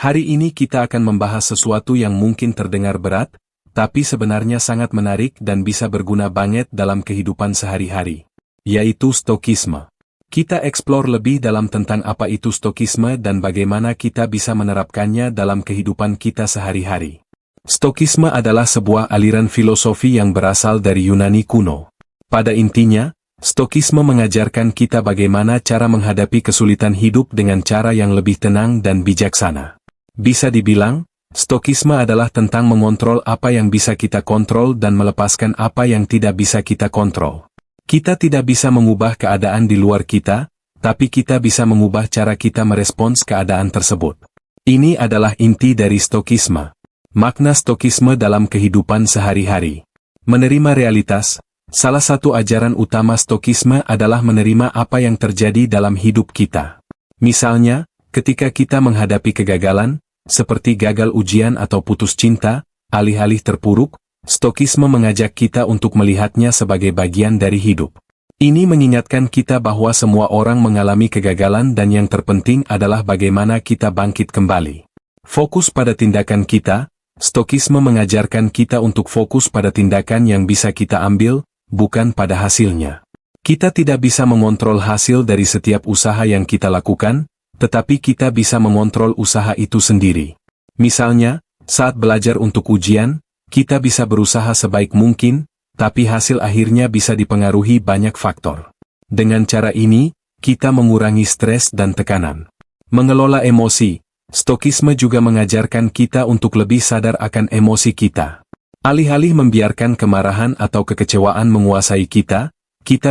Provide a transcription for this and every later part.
Hari ini kita akan membahas sesuatu yang mungkin terdengar berat, tapi sebenarnya sangat menarik dan bisa berguna banget dalam kehidupan sehari-hari, yaitu stokisme. Kita eksplor lebih dalam tentang apa itu stokisme dan bagaimana kita bisa menerapkannya dalam kehidupan kita sehari-hari. Stokisme adalah sebuah aliran filosofi yang berasal dari Yunani kuno. Pada intinya, stokisme mengajarkan kita bagaimana cara menghadapi kesulitan hidup dengan cara yang lebih tenang dan bijaksana. Bisa dibilang, stokisme adalah tentang mengontrol apa yang bisa kita kontrol dan melepaskan apa yang tidak bisa kita kontrol. Kita tidak bisa mengubah keadaan di luar kita, tapi kita bisa mengubah cara kita merespons keadaan tersebut. Ini adalah inti dari stokisme. Makna stokisme dalam kehidupan sehari-hari. Menerima realitas. Salah satu ajaran utama stokisme adalah menerima apa yang terjadi dalam hidup kita. Misalnya, ketika kita menghadapi kegagalan, seperti gagal ujian atau putus cinta, alih-alih terpuruk, stokisme mengajak kita untuk melihatnya sebagai bagian dari hidup. Ini mengingatkan kita bahwa semua orang mengalami kegagalan dan yang terpenting adalah bagaimana kita bangkit kembali. Fokus pada tindakan kita. Stokisme mengajarkan kita untuk fokus pada tindakan yang bisa kita ambil, bukan pada hasilnya. Kita tidak bisa mengontrol hasil dari setiap usaha yang kita lakukan, tetapi kita bisa mengontrol usaha itu sendiri. Misalnya, saat belajar untuk ujian, kita bisa berusaha sebaik mungkin, tapi hasil akhirnya bisa dipengaruhi banyak faktor. Dengan cara ini, kita mengurangi stres dan tekanan. Mengelola emosi. Stokisme juga mengajarkan kita untuk lebih sadar akan emosi kita. Alih-alih membiarkan kemarahan atau kekecewaan menguasai kita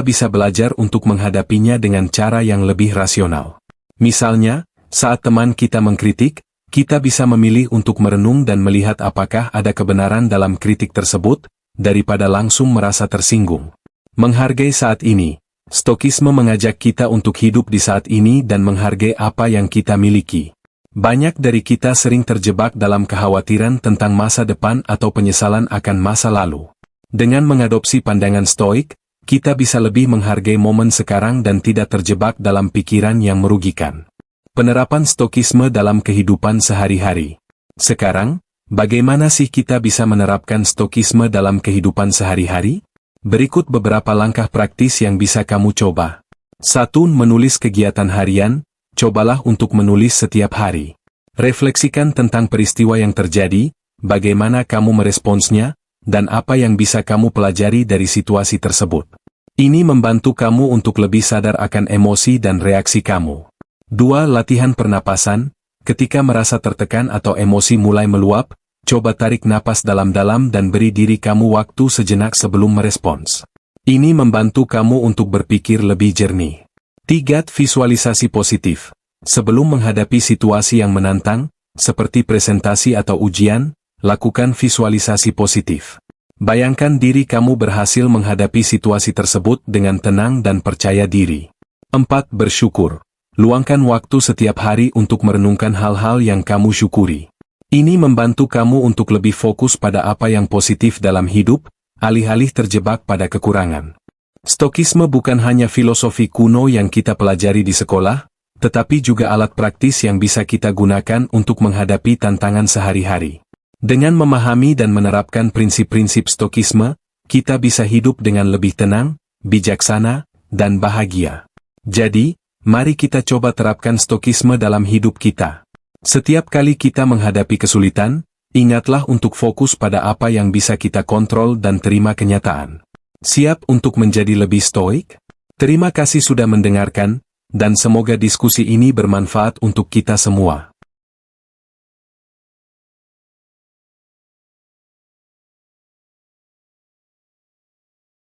bisa belajar untuk menghadapinya dengan cara yang lebih rasional. Misalnya, saat teman kita mengkritik, kita bisa memilih untuk merenung dan melihat apakah ada kebenaran dalam kritik tersebut, daripada langsung merasa tersinggung. Menghargai saat ini. Stokisme mengajak kita untuk hidup di saat ini dan menghargai apa yang kita miliki. Banyak dari kita sering terjebak dalam kekhawatiran tentang masa depan atau penyesalan akan masa lalu. Dengan mengadopsi pandangan stoik, kita bisa lebih menghargai momen sekarang dan tidak terjebak dalam pikiran yang merugikan. Penerapan stokisme dalam kehidupan sehari-hari. Sekarang, bagaimana sih kita bisa menerapkan stokisme dalam kehidupan sehari-hari? Berikut beberapa langkah praktis yang bisa kamu coba. 1. Menulis kegiatan harian. Cobalah untuk menulis setiap hari. Refleksikan tentang peristiwa yang terjadi, bagaimana kamu meresponsnya, dan apa yang bisa kamu pelajari dari situasi tersebut. Ini membantu kamu untuk lebih sadar akan emosi dan reaksi kamu. 2. Latihan pernapasan. Ketika merasa tertekan atau emosi mulai meluap, coba tarik napas dalam-dalam dan beri diri kamu waktu sejenak sebelum merespons. Ini membantu kamu untuk berpikir lebih jernih. 3. Visualisasi positif. Sebelum menghadapi situasi yang menantang, seperti presentasi atau ujian, lakukan visualisasi positif. Bayangkan diri kamu berhasil menghadapi situasi tersebut dengan tenang dan percaya diri. 4. Bersyukur. Luangkan waktu setiap hari untuk merenungkan hal-hal yang kamu syukuri. Ini membantu kamu untuk lebih fokus pada apa yang positif dalam hidup, alih-alih terjebak pada kekurangan. Stokisme bukan hanya filosofi kuno yang kita pelajari di sekolah, tetapi juga alat praktis yang bisa kita gunakan untuk menghadapi tantangan sehari-hari. Dengan memahami dan menerapkan prinsip-prinsip stokisme, kita bisa hidup dengan lebih tenang, bijaksana, dan bahagia. Jadi, mari kita coba terapkan stokisme dalam hidup kita. Setiap kali kita menghadapi kesulitan, ingatlah untuk fokus pada apa yang bisa kita kontrol dan terima kenyataan. Siap untuk menjadi lebih stoik? Terima kasih sudah mendengarkan, dan semoga diskusi ini bermanfaat untuk kita semua.